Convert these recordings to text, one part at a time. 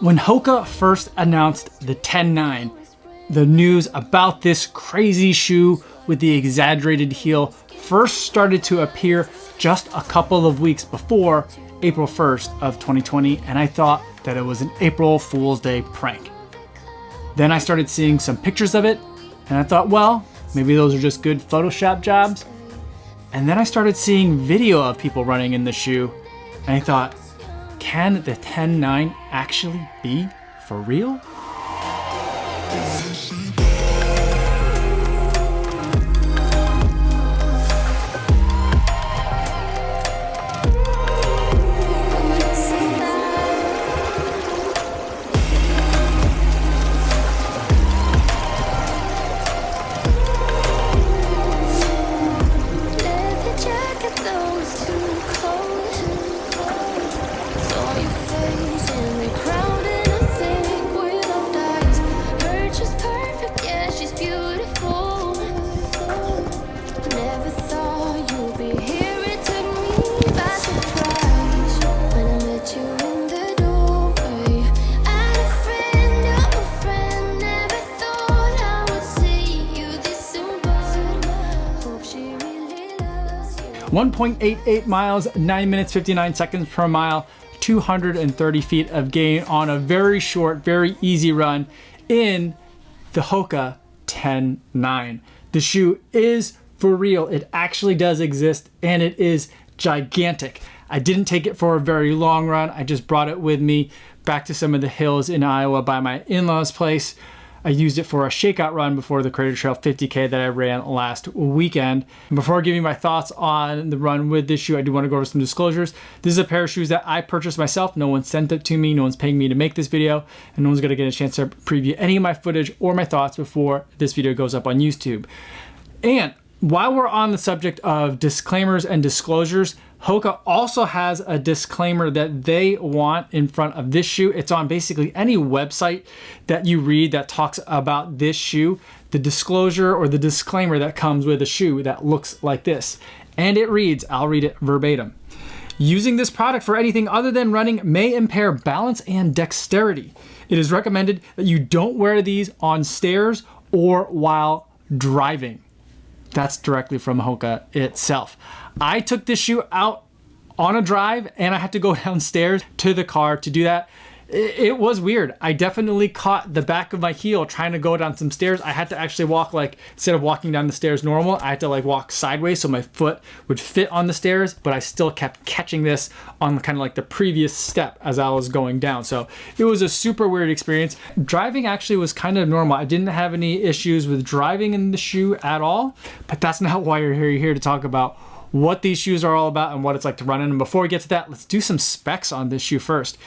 When Hoka first announced the 10-9, the news about this crazy shoe with the exaggerated heel first started to appear just a couple of weeks before April 1st of 2020, and I thought that it was an April Fool's Day prank. Then I started seeing some pictures of it, and I thought, well, maybe those are just good Photoshop jobs. And then I started seeing video of people running in the shoe, and I thought, can the 10-9 actually be for real? .88 miles, 9 minutes, 59 seconds per mile, 230 feet of gain on a very short, very easy run in the Hoka Ten Nine. The shoe is for real. It actually does exist, and it is gigantic. I didn't take it for a very long run. I just brought it with me back to some of the hills in Iowa by my in-laws' place. I used it for a shakeout run before the Crater Trail 50K that I ran last weekend. And before giving my thoughts on the run with this shoe, I do want to go over some disclosures. This is a pair of shoes that I purchased myself. No one sent it to me. No one's paying me to make this video. And no one's going to get a chance to preview any of my footage or my thoughts before this video goes up on YouTube. And while we're on the subject of disclaimers and disclosures, Hoka also has a disclaimer that they want in front of this shoe. It's on basically any website that you read that talks about this shoe, the disclosure or the disclaimer that comes with a shoe that looks like this. And it reads, I'll read it verbatim. Using this product for anything other than running may impair balance and dexterity. It is recommended that you don't wear these on stairs or while driving. That's directly from Hoka itself. I took this shoe out on a drive and I had to go downstairs to the car to do that. It was weird. I definitely caught the back of my heel trying to go down some stairs. I had to actually walk, like, instead of walking down the stairs normal, I had to like walk sideways so my foot would fit on the stairs, but I still kept catching this on kind of like the previous step as I was going down. So it was a super weird experience. Driving actually was kind of normal. I didn't have any issues with driving in the shoe at all, but that's not why you're here. You're here to talk about what these shoes are all about and what it's like to run in. And before we get to that, let's do some specs on this shoe first.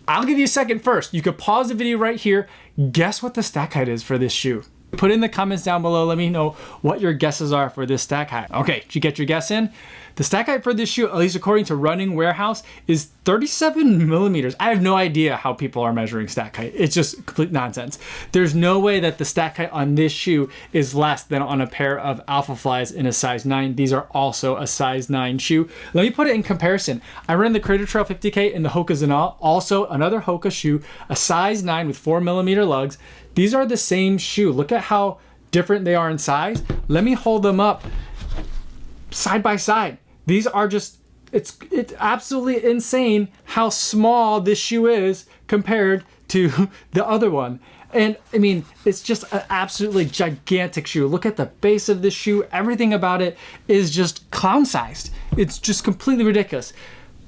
I'll give you a second first. You could pause the video right here. Guess what the stack height is for this shoe. Put in the comments down below. Let me know what your guesses are for this stack height. Okay, did you get your guess in? The stack height for this shoe, at least according to Running Warehouse, is 37 millimeters. I have no idea how people are measuring stack height. It's just complete nonsense. There's no way that the stack height on this shoe is less than on a pair of Alpha Flies in a size 9. These are also a size 9 shoe. Let me put it in comparison. I ran the Crater Trail 50K in the Hoka Zenal, also another Hoka shoe, a size 9 with 4 millimeter lugs. These are the same shoe. Look at how different they are in size. Let me hold them up side by side. These are just, it's absolutely insane how small this shoe is compared to the other one. And I mean, it's just an absolutely gigantic shoe. Look at the base of this shoe. Everything about it is just clown sized. It's just completely ridiculous.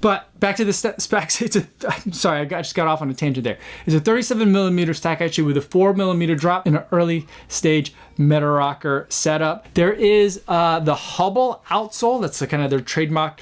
But back to the specs, sorry, I just got off on a tangent there. It's a 37 millimeter stack height shoe with a 4 millimeter drop in an early stage meta rocker setup. There is the Hubble outsole. That's the kind of their trademark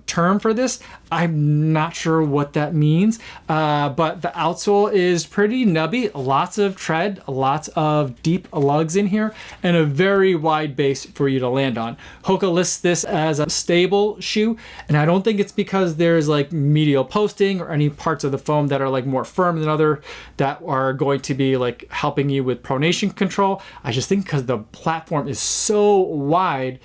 term for this. I'm not sure what that means, but the outsole is pretty nubby. Lots of tread, lots of deep lugs in here, and a very wide base for you to land on. Hoka lists this as a stable shoe, and I don't think it's because there's like medial posting or any parts of the foam that are like more firm than other that are going to be like helping you with pronation control. I just think because the platform is so wide,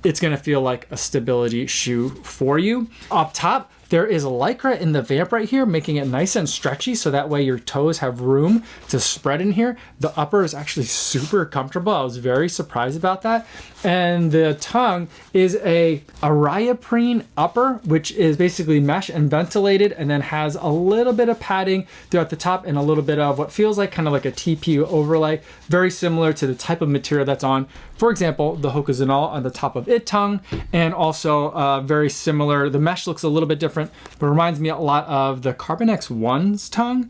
it's gonna feel like a stability shoe for you. Up top, There is Lycra in the vamp right here, making it nice and stretchy, so that way your toes have room to spread in here. The upper is actually super comfortable. I was very surprised about that. And the tongue is a Aryaprene upper, which is basically mesh and ventilated, and then has a little bit of padding throughout the top and a little bit of what feels like kind of like a TPU overlay, very similar to the type of material that's on, for example, the Hoka Zenal on the top of it tongue, and also very similar. The mesh looks a little bit different, but reminds me a lot of the Carbon X1's tongue,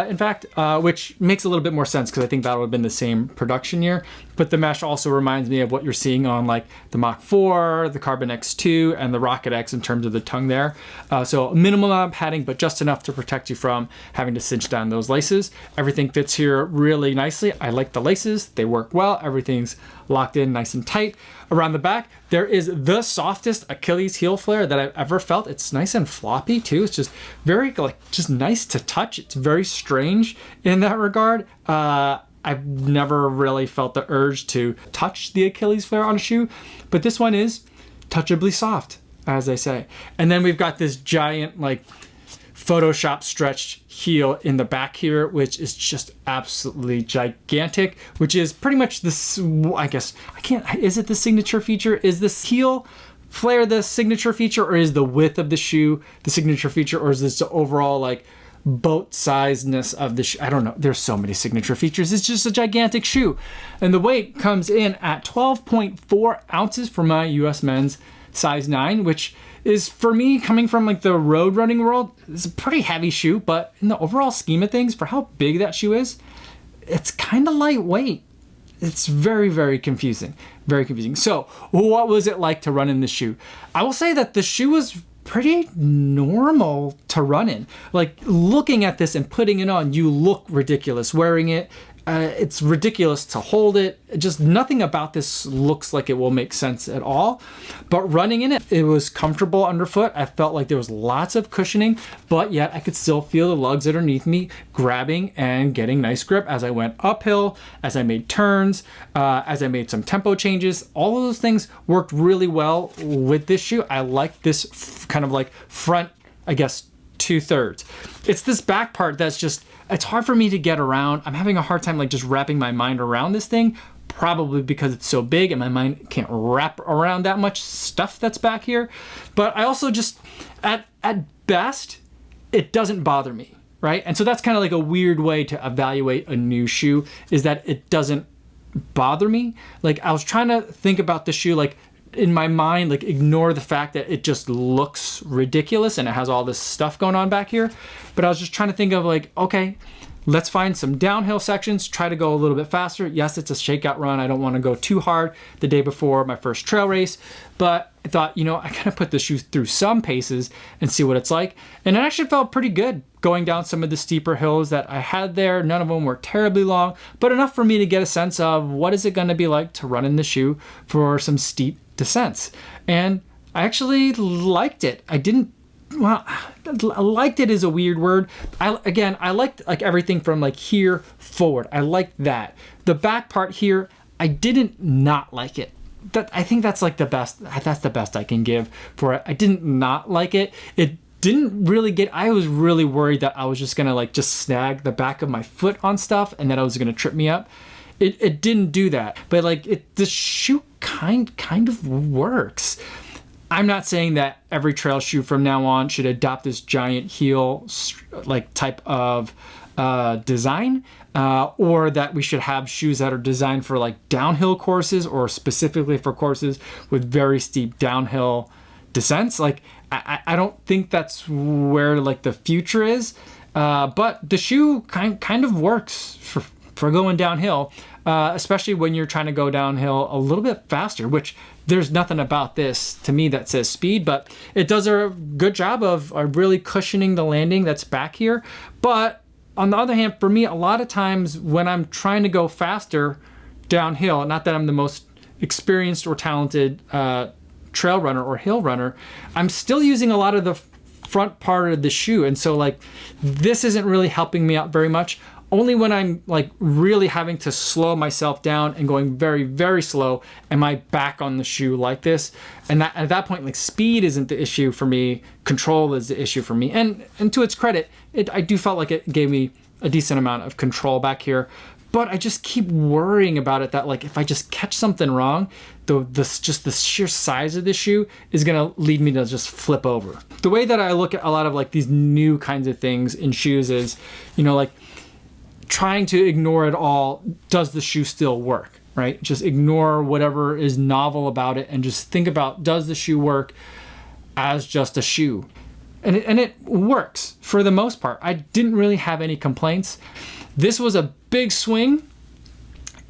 in fact, which makes a little bit more sense because I think that would have been the same production year. But the mesh also reminds me of what you're seeing on like the Mach 4, the Carbon X2, and the Rocket X in terms of the tongue there. So minimal amount of padding, but just enough to protect you from having to cinch down those laces. Everything fits here really nicely. I like the laces. They work well. Everything's locked in nice and tight. Around the back, there is the softest Achilles heel flare that I've ever felt. It's nice and floppy too. It's just very like just nice to touch. It's very strange in that regard. I've never really felt the urge to touch the Achilles flare on a shoe, but this one is touchably soft, as they say. And then we've got this giant like Photoshop stretched heel in the back here, which is just absolutely gigantic, which is pretty much this, I guess, is it the signature feature? Is this heel flare the signature feature, or is the width of the shoe the signature feature, or is this the overall like boat sizeness of the shoe? I don't know. There's so many signature features. It's just a gigantic shoe. And the weight comes in at 12.4 ounces for my US men's size 9, which is, for me, coming from like the road running world, it's a pretty heavy shoe, but in the overall scheme of things, for how big that shoe is, it's kind of lightweight. It's very, very confusing. Very confusing. So what was it like to run in this shoe? I will say that the shoe was pretty normal to run in. Like, looking at this and putting it on, you look ridiculous wearing it. It's ridiculous to hold it. Just nothing about this looks like it will make sense at all. But running in it, it was comfortable underfoot. I felt like there was lots of cushioning, but yet I could still feel the lugs underneath me grabbing and getting nice grip as I went uphill, as I made turns, as I made some tempo changes. All of those things worked really well with this shoe. I like this kind of like front, I guess, 2/3. It's this back part that's just, it's hard for me to get around. I'm having a hard time like just wrapping my mind around this thing, probably because it's so big and my mind can't wrap around that much stuff that's back here. But I also just, at best, it doesn't bother me, right? And so that's kind of like a weird way to evaluate a new shoe, is that it doesn't bother me. Like, I was trying to think about the shoe, like, in my mind, like, ignore the fact that it just looks ridiculous and it has all this stuff going on back here. But I was just trying to think of like, okay, let's find some downhill sections, try to go a little bit faster. Yes, it's a shakeout run. I don't want to go too hard the day before my first trail race, but I thought, you know, I kind of put the shoes through some paces and see what it's like. And it actually felt pretty good going down some of the steeper hills that I had there. None of them were terribly long, but enough for me to get a sense of what is it going to be like to run in the shoe for some steep descents. And I actually liked it. Liked it is a weird word. I liked like everything from like here forward. I liked that. The back part here, I didn't not like it. I think that's like the best. That's the best I can give for it. I didn't not like it. It didn't really get, I was really worried that I was just gonna like just snag the back of my foot on stuff and that I was gonna trip me up. It didn't do that, but like the shoe kind of works. I'm not saying that every trail shoe from now on should adopt this giant heel like type of design, or that we should have shoes that are designed for like downhill courses or specifically for courses with very steep downhill descents. Like, I don't think that's where like the future is, but the shoe kind of works for going downhill, especially when you're trying to go downhill a little bit faster, which there's nothing about this to me that says speed, but it does a good job of really cushioning the landing that's back here. But on the other hand, for me, a lot of times when I'm trying to go faster downhill, not that I'm the most experienced or talented trail runner or hill runner, I'm still using a lot of the front part of the shoe. And so like, this isn't really helping me out very much. Only when I'm like really having to slow myself down and going very, very slow am I back on the shoe like this. And that, at that point, like speed isn't the issue for me, control is the issue for me. And to its credit, I do felt like it gave me a decent amount of control back here. But I just keep worrying about it that like if I just catch something wrong, just the sheer size of the shoe is gonna lead me to just flip over. The way that I look at a lot of like these new kinds of things in shoes is, you know, like trying to ignore it all. Does the shoe still work, right? Just ignore whatever is novel about it and just think about, does the shoe work as just a shoe? And it works for the most part. I didn't really have any complaints. This was a big swing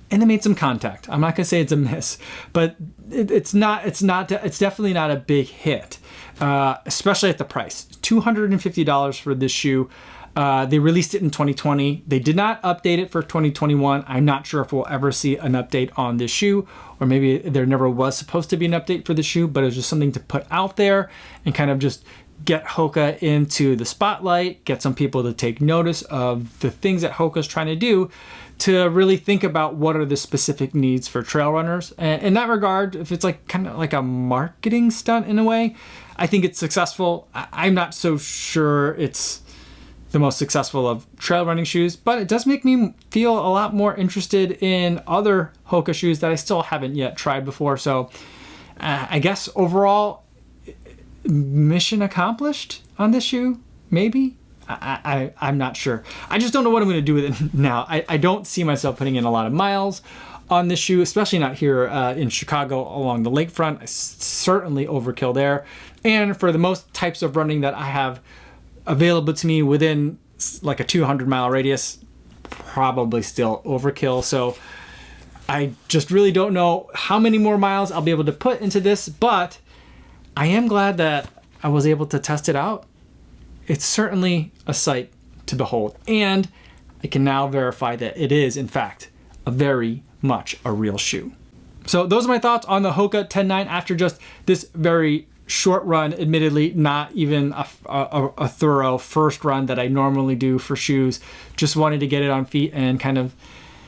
and it made some contact. I'm not gonna say it's a miss, but it's definitely not a big hit, especially at the price. $250 for this shoe. They released it in 2020. They did not update it for 2021. I'm not sure if we'll ever see an update on this shoe, or maybe there never was supposed to be an update for the shoe, but it was just something to put out there and kind of just get Hoka into the spotlight, get some people to take notice of the things that Hoka's trying to do to really think about what are the specific needs for trail runners. And in that regard, if it's like kind of like a marketing stunt in a way, I think it's successful. I'm not so sure it's the most successful of trail running shoes, but it does make me feel a lot more interested in other Hoka shoes that I still haven't yet tried before. So I guess overall, mission accomplished on this shoe, maybe? I'm not sure. I just don't know what I'm going to do with it now. I don't see myself putting in a lot of miles on this shoe, especially not here in Chicago along the lakefront. I certainly overkill there. And for the most types of running that I have available to me within like a 200-mile radius, probably still overkill. So I just really don't know how many more miles I'll be able to put into this, but I am glad that I was able to test it out. It's certainly a sight to behold, and I can now verify that it is, in fact, a very much a real shoe. So those are my thoughts on the Hoka Ten Nine after just this very short run, admittedly not even a thorough first run that I normally do for shoes. Just wanted to get it on feet and kind of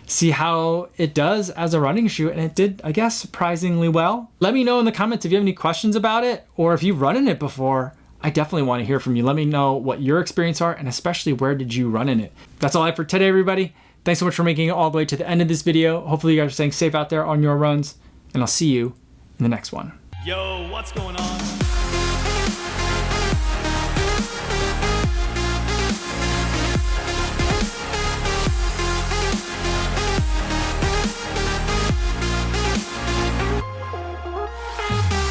see how it does as a running shoe, and it did, I guess, surprisingly well. Let me know in the comments if you have any questions about it, or if you've run in it before. I definitely want to hear from you. Let me know what your experience are, and especially where did you run in it. That's all I have for today, everybody. Thanks so much for making it all the way to the end of this video. Hopefully you guys are staying safe out there on your runs, and I'll see you in the next one. Yo, what's going on?